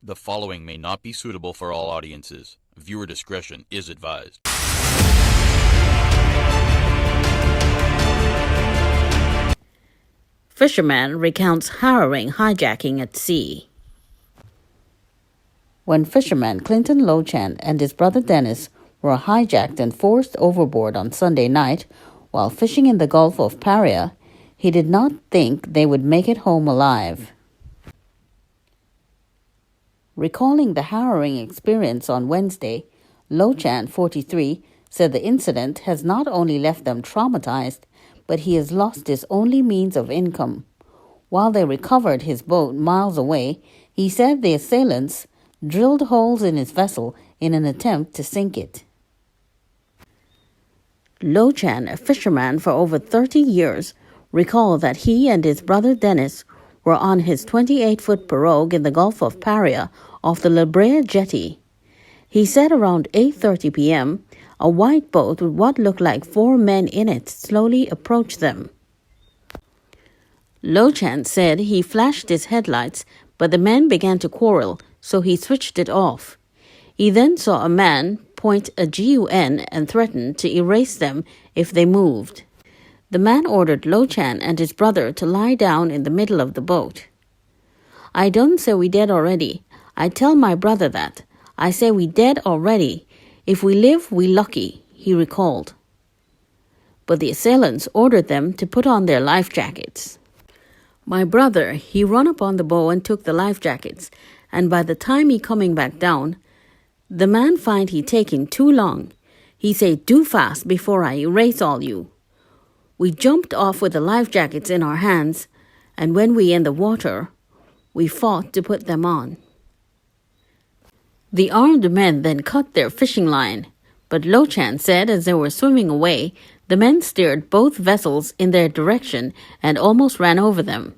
The following may not be suitable for all audiences. Viewer discretion is advised. Fisherman recounts harrowing hijacking at sea. When fisherman Clinton Lochan and his brother Dennis were hijacked and forced overboard on Sunday night while fishing in the Gulf of Paria, he did not think they would make it home alive. Recalling the harrowing experience on Wednesday, Lochan, 43, said the incident has not only left them traumatized, but he has lost his only means of income. While they recovered his boat miles away, he said the assailants drilled holes in his vessel in an attempt to sink it. Lochan, a fisherman for over 30 years, recalled that he and his brother Dennis were on his 28-foot pirogue in the Gulf of Paria off the La Brea jetty. He said around 8:30 p.m., a white boat with what looked like 4 men in it slowly approached them. Lochan said he flashed his headlights, but the men began to quarrel, so he switched it off. He then saw a man point a gun and threatened to erase them if they moved. The man ordered Lochan and his brother to lie down in the middle of the boat. "I don't say we dead already. I tell my brother that. I say we dead already. If we live, we lucky," he recalled. But the assailants ordered them to put on their life jackets. "My brother, he run up on the bow and took the life jackets, and by the time he coming back down, the man find he taking too long. He say, 'Do fast before I erase all you.' We jumped off with the life jackets in our hands, and when we in the water, we fought to put them on. The armed men then cut their fishing line, but Lochan said as they were swimming away, the men steered both vessels in their direction and almost ran over them.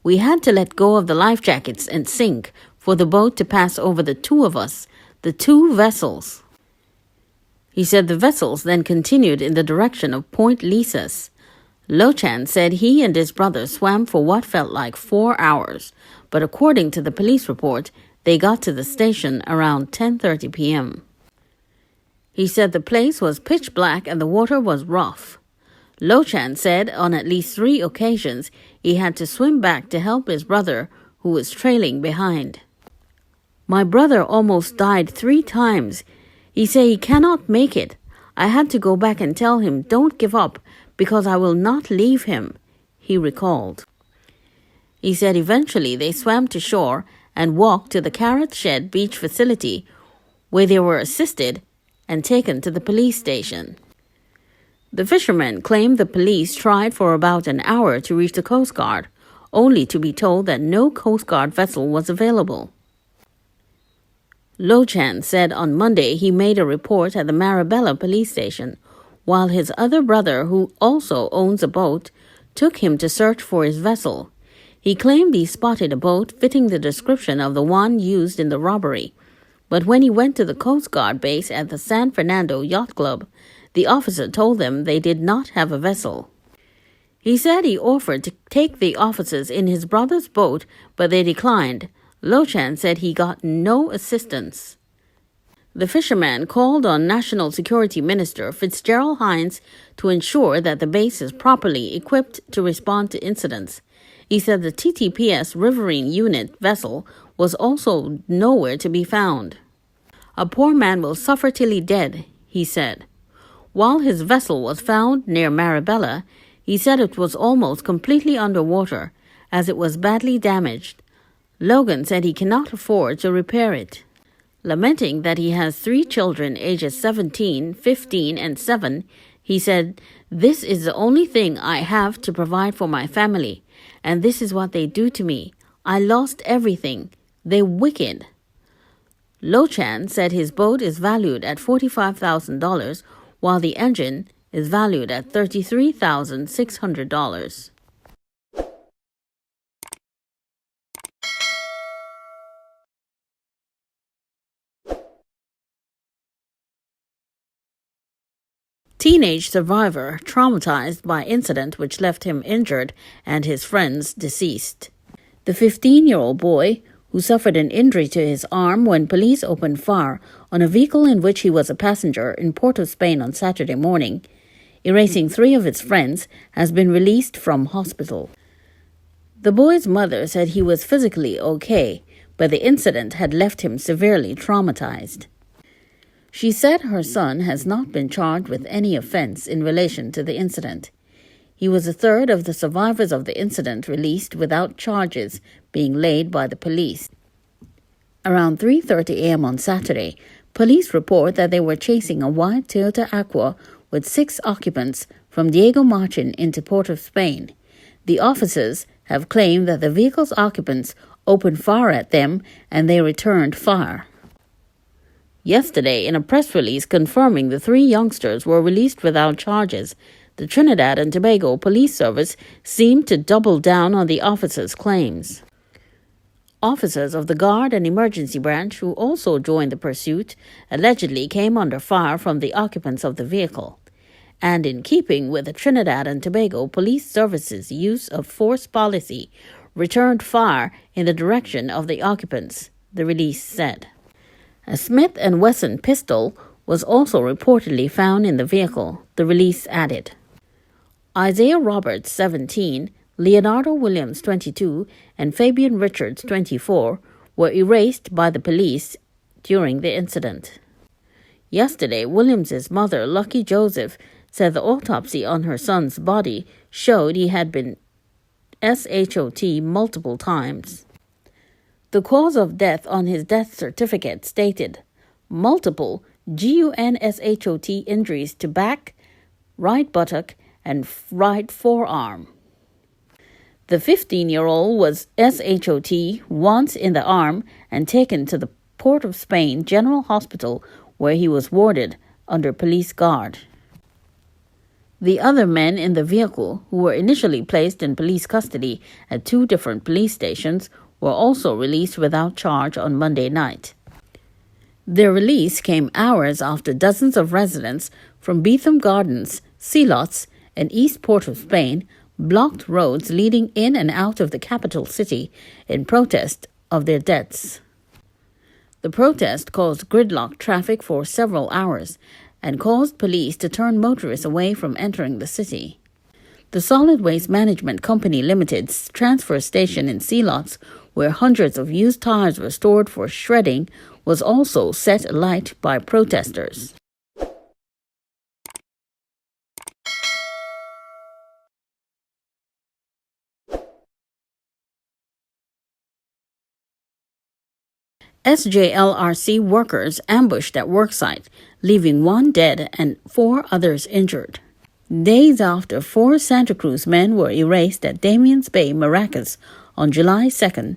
We had to let go of the life jackets and sink for the boat to pass over the two of us, the two vessels." He said the vessels then continued in the direction of Point Lisas. Lochan said he and his brother swam for what felt like 4 hours, but according to the police report, they got to the station around 10:30 p.m. He said the place was pitch black and the water was rough. Lochan said on at least 3 occasions he had to swim back to help his brother, who was trailing behind. "My brother almost died 3 times. He say he cannot make it. I had to go back and tell him don't give up because I will not leave him," he recalled. He said eventually they swam to shore and walked to the Carrot Shed Beach facility, where they were assisted and taken to the police station. The fishermen claimed the police tried for about an hour to reach the Coast Guard, only to be told that no Coast Guard vessel was available. Lochan said on Monday he made a report at the Marabella police station, while his other brother, who also owns a boat, took him to search for his vessel. He claimed he spotted a boat fitting the description of the one used in the robbery, but when he went to the Coast Guard base at the San Fernando Yacht Club, the officer told them they did not have a vessel. He said he offered to take the officers in his brother's boat, but they declined. Lochan said he got no assistance. The fisherman called on National Security Minister Fitzgerald Hines to ensure that the base is properly equipped to respond to incidents. He said the TTPS Riverine Unit vessel was also nowhere to be found. "A poor man will suffer till he dead," he said. While his vessel was found near Marabella, he said it was almost completely underwater, as it was badly damaged. Logan said he cannot afford to repair it. Lamenting that he has 3 children ages 17, 15, and 7, he said, "This is the only thing I have to provide for my family, and this is what they do to me. I lost everything. They wicked." Lochan said his boat is valued at $45,000, while the engine is valued at $33,600. Teenage survivor traumatized by incident which left him injured and his friends deceased. The 15-year-old boy, who suffered an injury to his arm when police opened fire on a vehicle in which he was a passenger in Port of Spain on Saturday morning, erasing 3 of his friends, has been released from hospital. The boy's mother said he was physically okay, but the incident had left him severely traumatized. She said her son has not been charged with any offense in relation to the incident. He was a third of the survivors of the incident released without charges being laid by the police. Around 3:30 a.m. on Saturday, police report that they were chasing a white Toyota Aqua with 6 occupants from Diego Martin into Port of Spain. The officers have claimed that the vehicle's occupants opened fire at them and they returned fire. Yesterday, in a press release confirming the 3 youngsters were released without charges, the Trinidad and Tobago Police Service seemed to double down on the officers' claims. Officers of the Guard and Emergency Branch, who also joined the pursuit, allegedly came under fire from the occupants of the vehicle. And in keeping with the Trinidad and Tobago Police Service's use of force policy, returned fire in the direction of the occupants, the release said. A Smith & Wesson pistol was also reportedly found in the vehicle, the release added. Isaiah Roberts, 17, Leonardo Williams, 22, and Fabian Richards, 24, were erased by the police during the incident. Yesterday, Williams's mother, Lucky Joseph, said the autopsy on her son's body showed he had been shot multiple times. The cause of death on his death certificate stated multiple gunshot injuries to back, right buttock, and right forearm. The 15-year-old was shot once in the arm and taken to the Port of Spain General Hospital where he was warded under police guard. The other men in the vehicle, who were initially placed in police custody at 2 different police stations, were also released without charge on Monday night. Their release came hours after dozens of residents from Beetham Gardens, Celots, and East Port of Spain blocked roads leading in and out of the capital city in protest of their deaths. The protest caused gridlock traffic for several hours and caused police to turn motorists away from entering the city. The Solid Waste Management Company Limited's transfer station in Celots, where hundreds of used tires were stored for shredding, was also set alight by protesters. SJLRC workers ambushed at worksite, leaving 1 dead and 4 others injured. Days after 4 Santa Cruz men were erased at Damiens Bay, Maracas on July 2nd,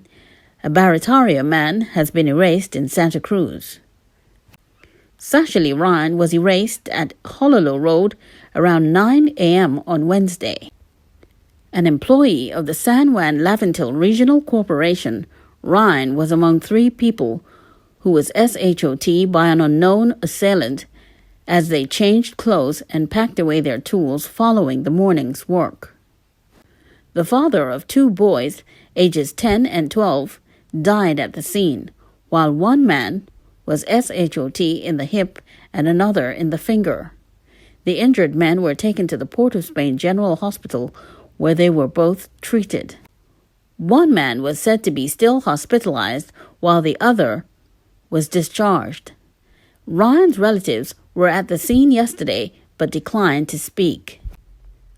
a Barataria man has been erased in Santa Cruz. Sashali Ryan was erased at Honolulu Road around 9 a.m. on Wednesday. An employee of the San Juan Laventil Regional Corporation, Ryan was among 3 people who was shot by an unknown assailant as they changed clothes and packed away their tools following the morning's work. The father of 2 boys, ages 10 and 12, died at the scene, while 1 man was shot in the hip and another in the finger. The injured men were taken to the Port of Spain General Hospital, where they were both treated. 1 man was said to be still hospitalized, while the other was discharged. Ryan's relatives were at the scene yesterday but declined to speak.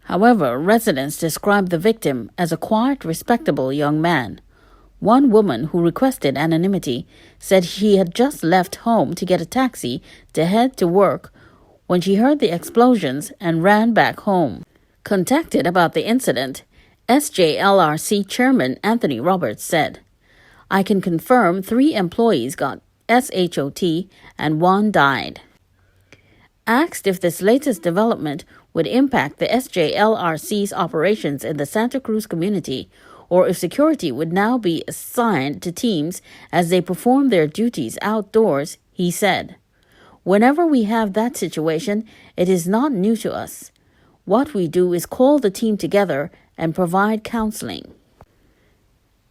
However, residents described the victim as a quiet, respectable young man. One woman who requested anonymity said she had just left home to get a taxi to head to work when she heard the explosions and ran back home. Contacted about the incident, SJLRC Chairman Anthony Roberts said, "I can confirm 3 employees got shot and 1 died." Asked if this latest development would impact the SJLRC's operations in the Santa Cruz community, or if security would now be assigned to teams as they perform their duties outdoors, he said, "Whenever we have that situation, it is not new to us. What we do is call the team together and provide counseling."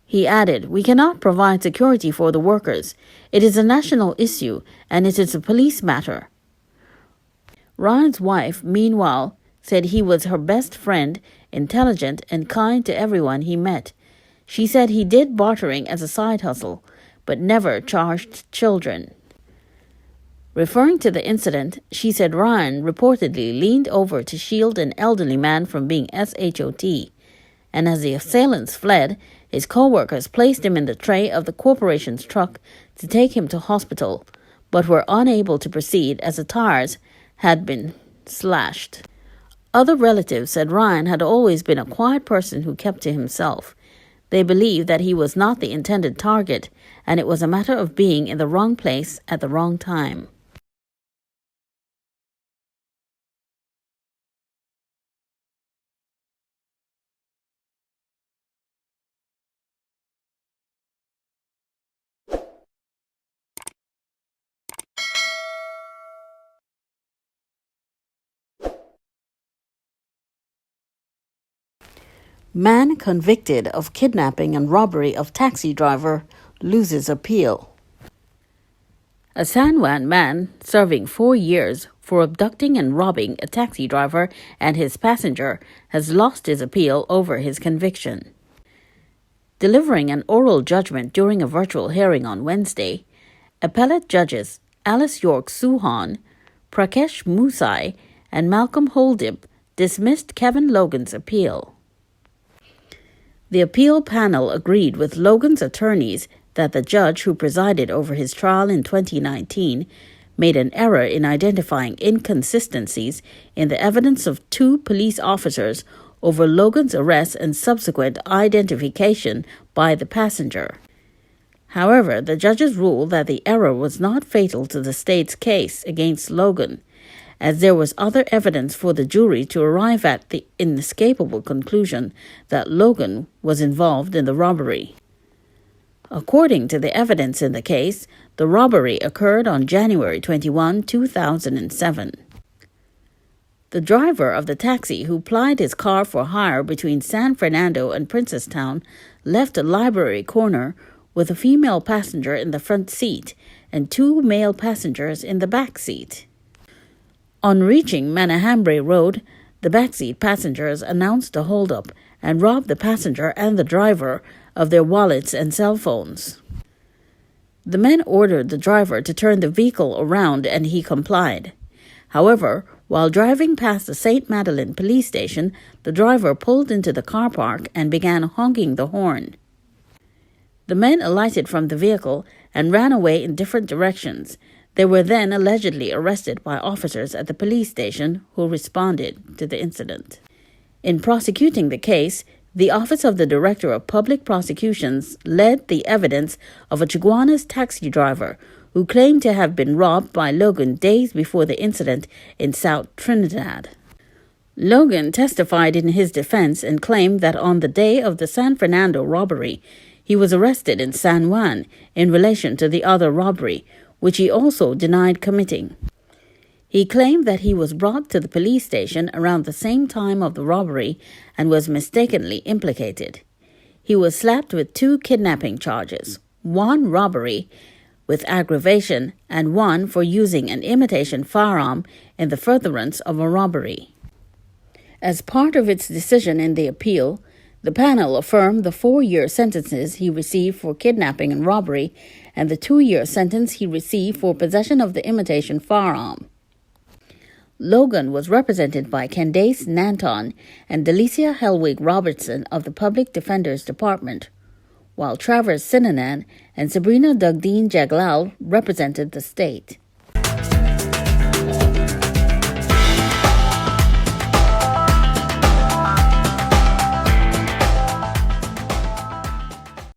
He added, "We cannot provide security for the workers. It is a national issue, and it is a police matter." Ryan's wife, meanwhile, said he was her best friend, intelligent and kind to everyone he met. She said he did bartering as a side hustle, but never charged children. Referring to the incident, she said Ryan reportedly leaned over to shield an elderly man from being shot, and as the assailants fled, his co-workers placed him in the tray of the corporation's truck to take him to hospital, but were unable to proceed as the tires had been slashed. Other relatives said Ryan had always been a quiet person who kept to himself. They believed that he was not the intended target, and it was a matter of being in the wrong place at the wrong time. Man convicted of kidnapping and robbery of taxi driver loses appeal. A San Juan man serving 4 years for abducting and robbing a taxi driver and his passenger has lost his appeal over his conviction. Delivering an oral judgment during a virtual hearing on Wednesday, appellate judges Alice York Suhan, Prakesh Musai, and Malcolm Holdip dismissed Kevin Logan's appeal. The appeal panel agreed with Logan's attorneys that the judge who presided over his trial in 2019 made an error in identifying inconsistencies in the evidence of 2 police officers over Logan's arrest and subsequent identification by the passenger. However, the judges ruled that the error was not fatal to the state's case against Logan, as there was other evidence for the jury to arrive at the inescapable conclusion that Logan was involved in the robbery. According to the evidence in the case, the robbery occurred on January 21, 2007. The driver of the taxi who plied his car for hire between San Fernando and Princestown left a library corner with a female passenger in the front seat and 2 male passengers in the back seat. On reaching Manahambre Road, the backseat passengers announced a holdup and robbed the passenger and the driver of their wallets and cell phones. The men ordered the driver to turn the vehicle around and he complied. However, while driving past the St. Madeleine police station, the driver pulled into the car park and began honking the horn. The men alighted from the vehicle and ran away in different directions. They were then allegedly arrested by officers at the police station who responded to the incident. In prosecuting the case, the Office of the Director of Public Prosecutions led the evidence of a Chaguanas taxi driver who claimed to have been robbed by Logan days before the incident in South Trinidad. Logan testified in his defense and claimed that on the day of the San Fernando robbery, he was arrested in San Juan in relation to the other robbery, which he also denied committing. He claimed that he was brought to the police station around the same time of the robbery and was mistakenly implicated. He was slapped with 2 kidnapping charges, 1 robbery with aggravation and 1 for using an imitation firearm in the furtherance of a robbery. As part of its decision in the appeal, the panel affirmed the 4-year sentences he received for kidnapping and robbery and the 2-year sentence he received for possession of the imitation firearm. Logan was represented by Candace Nanton and Delicia Helwig Robertson of the Public Defender's Department, while Travers Sinanan and Sabrina Dugdeen Jaglal represented the state.